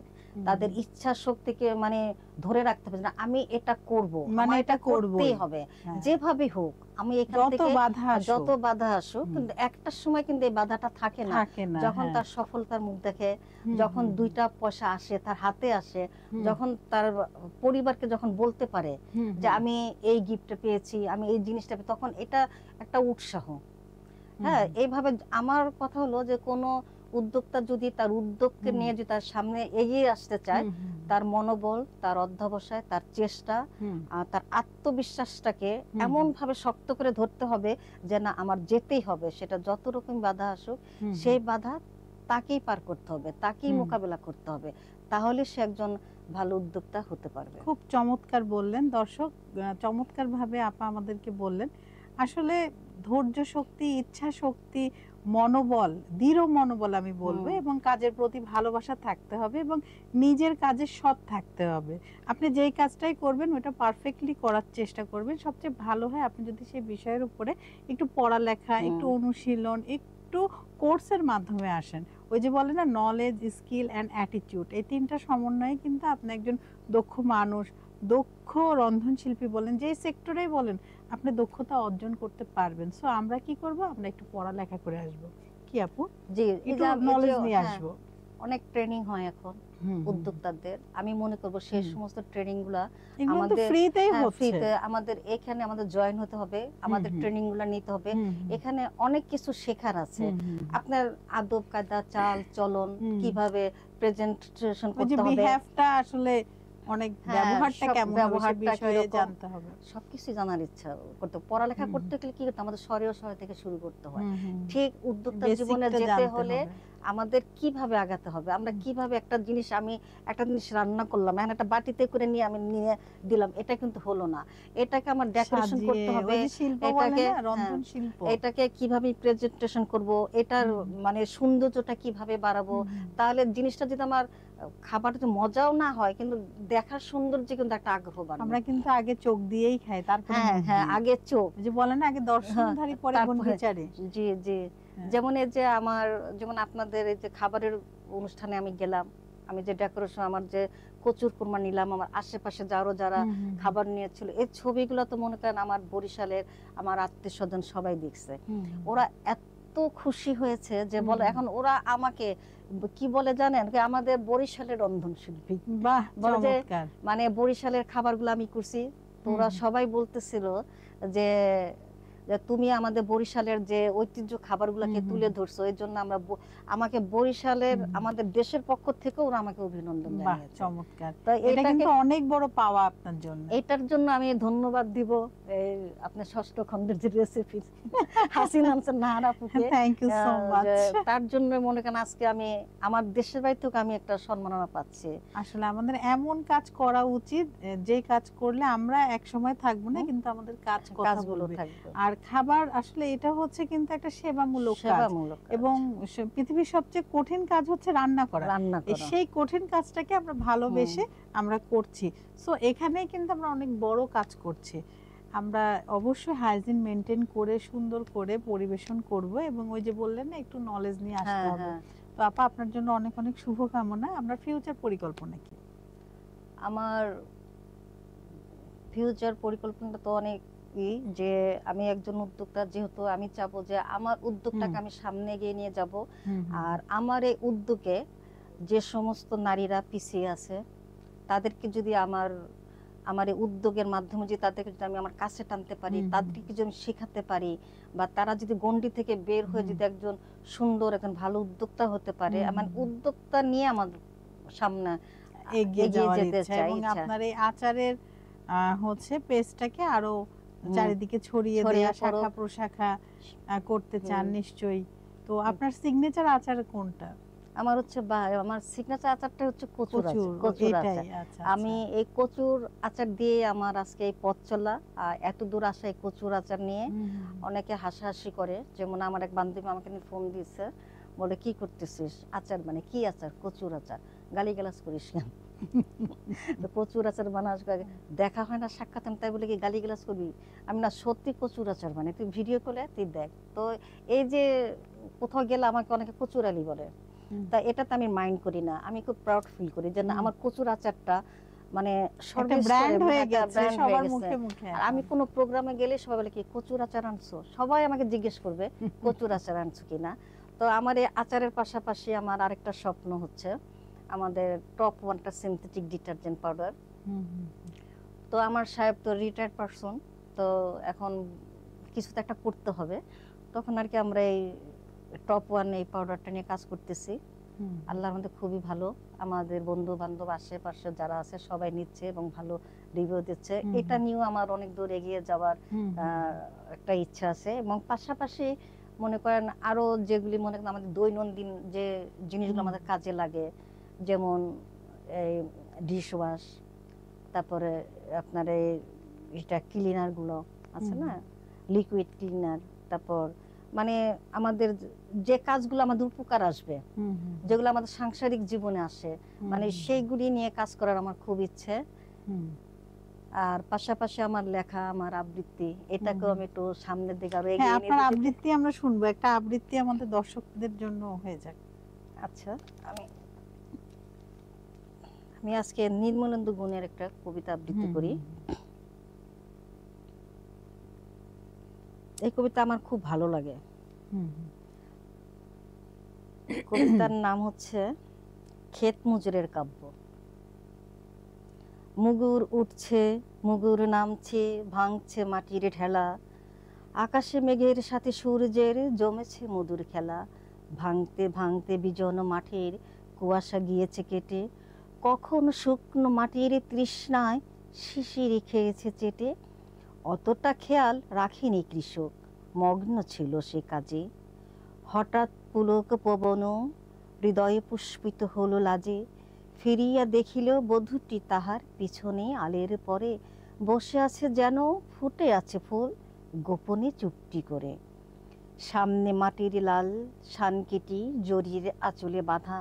তাদের ইচ্ছা শক্তিকে মানে ধরে রাখতে হবে না আমি এটা করব,
মানে
আমার
এটা
করতেই
করবই
হবে,
হ্যাঁ।
যেভাবে হোক। আমি এখান
যত
থেকে
বাধা
যত বাধা আসুক, কিন্তু একটা সময় কিন্তু এই বাধাটা থাকে না। যখন তার সফলতার মুখ দেখে, যখন 2টা পয়সা আসে তার হাতে আসে, যখন তার পরিবারকে যখন বলতে পারে যে আমি এই গিফটটা পেয়েছি, আমি এই জিনিসটা পেয়েছি, তখন এটা একটা উৎসাহ। হ্যাঁ, এইভাবে আমার কথা হলো যে কোনো উদ্যোক্তা যদি তার উদ্যোগকে নিয়ে যদি তার সামনে এগিয়ে আসতে চায়, তার মনোবল, তার অধ্যবসায়, তার চেষ্টা, তার আত্মবিশ্বাসটাকে এমন ভাবে শক্ত করে ধরতে হবে যে না আমার যেতেই হবে, সেটা যত রকম বাধা আসুক, সেই বাধা তাকেই পার করতে হবে, তাকেই মোকাবেলা করতে হবে, তাহলে সে একজন ভালো উদ্যোক্তা হতে পারবে।
খুব চমৎকার বললেন দর্শক, চমৎকার ভাবে আপা আমাদেরকে বললেন। আসলে ধৈর্য শক্তি, ইচ্ছা শক্তি, মনোবল, দৃঢ় মনোবল আমি বলবো, এবং কাজের প্রতি ভালোবাসা থাকতে হবে, এবং নিজের কাজে সৎ থাকতে হবে। আপনি যেই কাজটাই করবেন ওটা পারফেক্টলি করার চেষ্টা করবেন। সবচেয়ে ভালো হয় আপনি যদি সেই বিষয়ের উপরে একটু পড়ালেখা, একটু অনুশীলন, একটু কোর্সের মাধ্যমে আসেন। ওই যে বলে না, নলেজ, স্কিল অ্যান্ড অ্যাটিটিউড, এই 3টা সমন্বয়ে কিন্তু আপনি একজন দক্ষ মানুষ, দক্ষ রন্ধনশিল্পী বলেন, যে সেক্টরেই বলেন, আপনি দক্ষতা অর্জন করতে পারবেন। সো আমরা কি করব, আমরা একটু পড়ালেখা করে আসব, কি আপু,
জি,
একটু নলেজ নিয়ে আসবো।
অনেক ট্রেনিং হয় এখন উদ্যোক্তাদের। আমি মনে করব সেই সমস্ত ট্রেনিং গুলা
এগুলো তো
আমাদের
ফ্রিতেই হচ্ছে।
ফ্রিতে আমাদের এখানে আমাদের জয়েন হতে হবে, আমাদের ট্রেনিং গুলা নিতে হবে। এখানে অনেক কিছু শেখার আছে। আপনার আদব কায়দা, চাল চলন, কিভাবে প্রেজেন্টেশন করতে হবে,
বিহেভটা আসলে অনেক ব্যবহারটা কেমন হবে সে বিষয়ে জানতে হবে।
সবকিছু জানার ইচ্ছা করতে। পড়ালেখা করতে গেলে কি করতে আমাদের শরীর শরীর থেকে শুরু করতে হয়। ঠিক উদ্যোক্তা জীবনে যেতে হলে আমাদের কিভাবে আগাতে হবে, আমরা কিভাবে একটা জিনিস, আমি একটা জিনিস রান্না করলাম, এখন একটা বাটিতে করে নিয়ে আমি নিয়ে দিলাম, এটা কিন্তু হলো না। এটাকে আমার ডেকোরেশন করতে হবে, এটাকে রন্ধন শিল্প, এটাকে কিভাবে প্রেজেন্টেশন করব, এটার মানে সৌন্দর্যটা কিভাবে বাড়াবো। তাহলে জিনিসটা যদি আমার খাবারটা মজাও না হয়, কিন্তু দেখার সৌন্দর্যে কিন্তু একটা আগ্রহ বাড়বে।
আমরা কিন্তু আগে চোখ দিয়েই খাই, তারপরে
আগে চোখ,
যে বলে না আগে দর্শনধারী পরে গুণবিচারী।
জি জি। যেমন এই যে আমার, যেমন আপনাদের এই যে খাবারের অনুষ্ঠানে আমি গেলাম, আমি যে ডেকোরেশন, আমার যে কচুর কুরমা নিলাম, আমার আশেপাশে যারা খাবার নিয়েছিল, এই ছবিগুলো তো মনে করেন আমার বরিশালের আমার আত্মীয় স্বজন সবাই দেখছে। ওরা এত খুশি হয়েছে যে বলে, এখন ওরা আমাকে কি বলে জানেন, আমাদের বরিশালের রন্ধন শিল্পী।
বাহ,
বলে যে মানে বরিশালের খাবারগুলো আমি করছি। তো ওরা সবাই বলতেছিল যে তুমি আমাদের বরিশালের যে ঐতিহ্য খাবারগুলোকে তুলে ধরছো, এই জন্য আমরা আমাকে বরিশালের আমাদের দেশের পক্ষ থেকে ওরা আমাকে অভিনন্দন জানিয়েছে।
চমৎকার। এটা কিন্তু অনেক বড় পাওয়া আপনার জন্য।
এটার জন্য আমি ধন্যবাদ দিব এই আপনার ষষ্ঠ খণ্ডের যে রেসিপি হাসিনা নাহার আপুকে,
থ্যাংক ইউ সো মাচ।
তার জন্য মনে করেন আজকে আমি আমার দেশের বাড়ি থেকে আমি একটা সম্মাননা পাচ্ছি।
আসলে আমাদের এমন কাজ করা উচিত যে কাজ করলে আমরা এক সময় থাকবো না, কিন্তু আমাদের কাজগুলো থাকবে। আর খাবার আসলে এটা হচ্ছে কিন্তু একটা সেবামূলক কাজ, এবং পৃথিবীর সবচেয়ে কঠিন কাজ হচ্ছে রান্না করা। সেই কঠিন কাজটাকে আমরা ভালোবেসে আমরা করছি। সো এখানেই কিন্তু আমরা অনেক বড় কাজ করছি। আমরা অবশ্যই হাইজিন মেনটেন করে সুন্দর করে পরিবেশন করব, এবং ওই যে বললেন না একটু নলেজ নিয়ে আসতে হবে। তো আপা, আপনার জন্য অনেক অনেক শুভকামনা। আপনার ফিউচার পরিকল্পনা কি?
আমার ফিউচার পরিকল্পনাটা তো অনেক, যে আমি একজন উদ্যোক্তা, যেহেতু আমি চাবো যে আমার উদ্যোগটাকে আমি সামনে এগিয়ে নিয়ে যাব। আর আমার এই উদ্যোগে যে সমস্ত নারীরা পিছিয়ে আছে, তাদেরকে যদি আমার এই উদ্যোগের মাধ্যমে যদি তাদেরকে যদি আমি আমার কাছে টানতে পারি, তাদেরকে যদি আমি শেখাতে পারি, বা তারা যদি গণ্ডি থেকে বের হয়ে যদি একজন সুন্দর একজন ভালো উদ্যোক্তা হতে পারে, আমার উদ্যোক্তা নিয়ে আমার সামনে এগিয়ে যেতে চাই।
এবং আপনার এই আচারের হচ্ছে পেজটাকে আরো চারিদিকে ছড়িয়ে দেয়া, শাখা প্রশাখা করতে চান নিশ্চয়ই। তো আপনার সিগনেচার আচার কোনটা?
আমার হচ্ছে আমার সিগনেচার আচারটা হচ্ছে কচুর আচার। আমি এই কচুর আচার দিয়ে আমার আজকে এই পথ চলা, এত দূর আসা এই কচুর আচার নিয়ে অনেকে হাসাহাসি করে। যেমন আমার এক বান্ধবী আমাকে ফোন দিয়েছে, বলে কি করতেছিস? আচার মানে কি আচার? কচুর আচার। গালিগালাজ করিস কেন? কচুর আচার বানাস, দেখা হয় না, সাক্ষাৎ, তাই বলে কি গালিগালাজ করবি? আমি না, সত্যি কচুর আচার মানে, তুই ভিডিও করে তুই দেখ। তো এই যে কোথাও গেলে আমাকে অনেকে কচুর আলী বলে, তা এটাতে আমি মাইন্ড করি না, আমি খুব প্রাউড ফিল করি যে না, আমার কচুর আচারটা মানে
ব্র্যান্ড হয়ে গেছে সবার মুখে মুখে।
আমি কোনো প্রোগ্রামে গেলে সবাই বলে কি কচুর আচার আনছো, সবাই আমাকে জিজ্ঞেস করবে কচুর আচার আনছো কিনা। তো আমার এই আচারের পাশাপাশি আমার আরেকটা স্বপ্ন হচ্ছে আমাদের টপ 1টা সিনথেটিক ডিটারজেন্ট পাউডার। তো আমার সাহেব তো রিটায়ার্ড পারসন, তো এখন কিছু তো একটা করতে হবে। তখন আর কি আমরা এই টপ 1 এই পাউডারটা নিয়ে কাজ করতেছি। আল্লাহর মধ্যে খুবই ভালো, আমাদের বন্ধু বান্ধব আশেপাশে যারা আছে সবাই নিচ্ছে এবং ভালো রিভিউ দিচ্ছে। এটা নিয়েও আমার অনেক দূর এগিয়ে যাওয়ার একটা ইচ্ছা আছে। এবং পাশাপাশি মনে করেন আরো যেগুলি মনে করেন আমাদের দৈনন্দিন যে জিনিসগুলো আমাদের কাজে লাগে, যেমন এই ডিশ ওয়াশ, তারপরে আপনার এটা ক্লিনার গুলো আছে না, লিকুইড ক্লিনার, তারপর মানে আমাদের যে কাজগুলো আমাদের উপকার আসবে, যেগুলো আমাদের সাংসারিক জীবনে আসে, মানে সেইগুলি নিয়ে কাজ করার আমার খুব ইচ্ছে। আর পাশাপাশি আমার লেখা, আমার আবৃত্তি, এটাকেও আমি একটু সামনের দিকে আরো এগিয়ে নিয়ে
আপনার আবৃত্তি আমরা শুনবো, একটা আবৃত্তি আমাদের দর্শকদের জন্য হয়ে যাক।
আচ্ছা, আমি আজকে নির্মলেন্দু গুণের একটা কবিতা আবৃত্তি করি। এই কবিতা আমার খুব ভালো লাগে। কবিতার নাম হচ্ছে ক্ষেত মজুরের কাব্য। মুগুর উঠছে, মুগুর নামছে, ভাঙছে মাটির ঢেলা, আকাশে মেঘের সাথে সূর্যের জমেছে মধুর খেলা। ভাঙতে ভাঙতে বিজন মাঠের কুয়াশা গিয়েছে কেটে, কখন শুকনো মাটির তৃষ্ণায় শিশির খেয়েছে চেটে। অতটা খেয়াল রাখেনি কৃষক, মগ্ন ছিল সে কাজে। হঠাৎ পুলক পবন হৃদয়ে পুষ্পিত হলো লাজে, ফিরিয়া দেখিল বধূটি তাহার পিছনে আলের পরে বসে আছে, যেন ফুটে আছে ফুল গোপনে চুপটি করে। সামনে মাটির লাল শানকেটি জরির আঁচলে বাঁধা,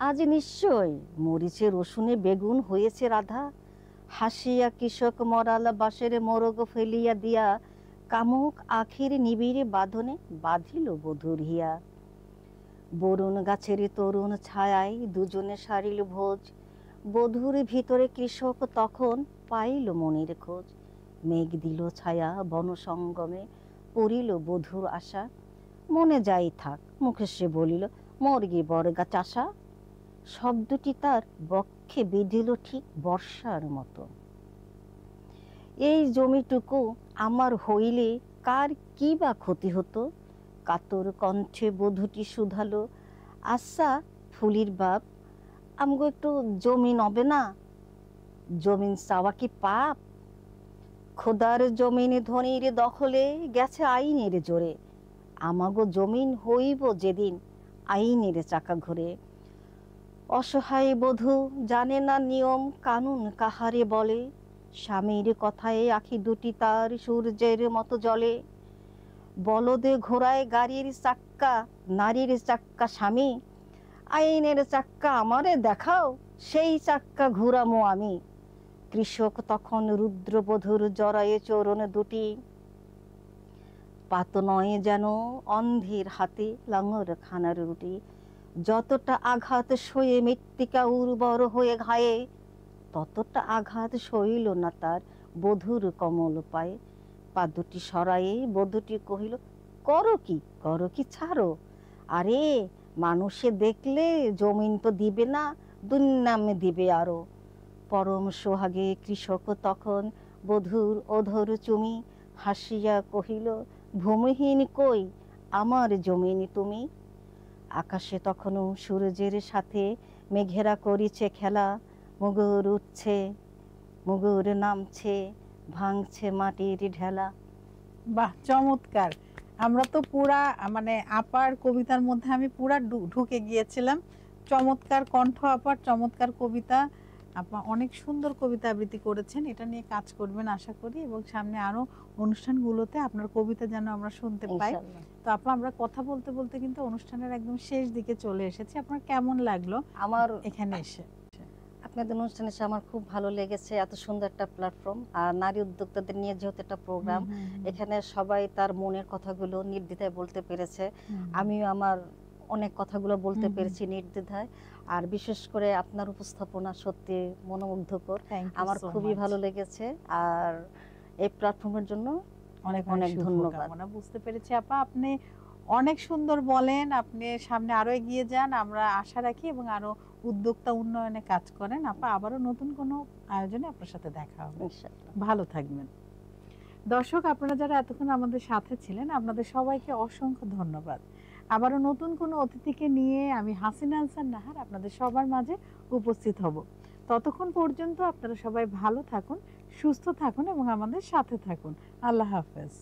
আজ নিশ্চয় মরিচে রসুনে বেগুন হয়েছে রাধা। হাসিয়া কৃষক মরাল বাঁশের মোরগ ফেলিয়া দিয়া, কামুক আখির নিবিড় বাঁধনে বাঁধিল বধূর হিয়া। বরুণ গাছের তরুণ ছায়ায় দুজনে সারিল ভোজ, বধূর ভিতরে কৃষক তখন পাইল মনের খোঁজ। মেঘ দিল ছায়া বন সঙ্গমে, পড়িল বধূর আশা। মনে যাই থাক, মুখে সে বলিল মর্গে বর্গা চাষা। শব্দটি তার বক্ষে বিঁধিল ঠিক বর্ষার মতো। এই জমিটুকু আমার হইলে কার কি বা ক্ষতি হতো। কাতর কণ্ঠে বধূটি শুধালো, আচ্ছা ফুলির বাপ, আমগো একটু জমিন হবে না? জমিন চাওয়া কি পাপ? খোদার জমিন ধনির দখলে গেছে আইনের জোরে, আমাগো জমিন হইব যেদিন আইনের চাকা ঘুরে। অসহায় বধূ জানে না নিয়ম কানুন কাহারে বলে, স্বামীর কথায় আখি দুটি তার সূর্যের মতো জলে। বলদে ঘোড়ায় গাড়ির চাক্কা, নারীর চাক্কা স্বামী, আইনের চাক্কা আমারে দেখাও, সেই চাক্কা ঘুরামো আমি। কৃষক তখন রুদ্রবধূর জরায়ে চরণ দুটি, পাত নয় যেন অন্ধের হাতে লাঙর খানার রুটি। যতটা আঘাত সয়ে মৃত্তিকা উর্বর হয়ে ঘায়ে, ততটা আঘাত সইল না তার বধূর কমল পায়ে। পা দুটি সরায়ে বধূটি কহিল, করো কি ছাড়ো। আরে মানুষে দেখলে জমিন তো দিবে না, দুর্নামে দিবে আরো। পরম সোহাগে কৃষক তখন বধূর অধর চুমি, হাসিয়া কহিল, ভূমিহীন কই আমার জমিন তুমি। আকাশে তখনও সূর্যের সাথে মেঘেরা করিছে খেলা, মুগুর উঠছে, মুগুর নামছে, ভাঙছে মাটির ঢেলা।
বাহ, চমৎকার! আমরা তো পুরা মানে আপার কবিতার মধ্যে আমি পুরা ঢুকে গিয়েছিলাম। চমৎকার কণ্ঠ আপার, চমৎকার কবিতা। আপা অনেক সুন্দর কবিতা আবৃত্তি করেছেন, এটা নিয়ে কাজ করবেন আশা করি, এবং সামনে আরো অনুষ্ঠানগুলোতে আপনার কবিতা যেন আমরা শুনতে পাই। তো আপা আমরা কথা বলতে বলতে কিন্তু অনুষ্ঠানের একদম শেষ দিকে চলে এসেছি। আপনার কেমন লাগলো
আমার
এখানে এসে?
আপনাদের অনুষ্ঠানে এসে আমার খুব ভালো লেগেছে। এত সুন্দর একটা প্ল্যাটফর্ম, আর নারী উদ্যোক্তাদের নিয়ে যেহেতু একটা প্রোগ্রাম, এখানে সবাই তার মনের কথাগুলো নির্দ্বিধায় বলতে পেরেছে। আমিও আমার অনেক কথাগুলো বলতে পেরেছি নির্দ্বিধায়। আর বিশেষ করে আপনার উপস্থাপনা সত্যি মনোমুগ্ধকর, আমার খুবই ভালো লেগেছে। আর এই প্ল্যাটফর্মের জন্য অনেক অনেক ধন্যবাদ।
বুঝতে পেরেছি আপা, আপনি অনেক সুন্দর বলেন, আপনি সামনে আরো এগিয়ে যান আমরা আশা রাখি, এবং আরো উদ্যোক্তা উন্নয়নে কাজ করেন। আপা আবারও নতুন কোনো আয়োজনে আপনার সাথে দেখা হবে, ভালো থাকবেন। দর্শক আপনারা যারা এতক্ষণ আমাদের সাথে ছিলেন, আপনাদের সবাইকে অসংখ্য ধন্যবাদ। আবারও নতুন কোনো অতিথিকে নিয়ে আমি হাসিনা আনসার নাহার আপনাদের সবার মাঝে উপস্থিত হব। ততক্ষণ পর্যন্ত আপনারা সবাই ভালো থাকুন, সুস্থ থাকুন এবং আমাদের সাথে থাকুন। আল্লাহ হাফেজ।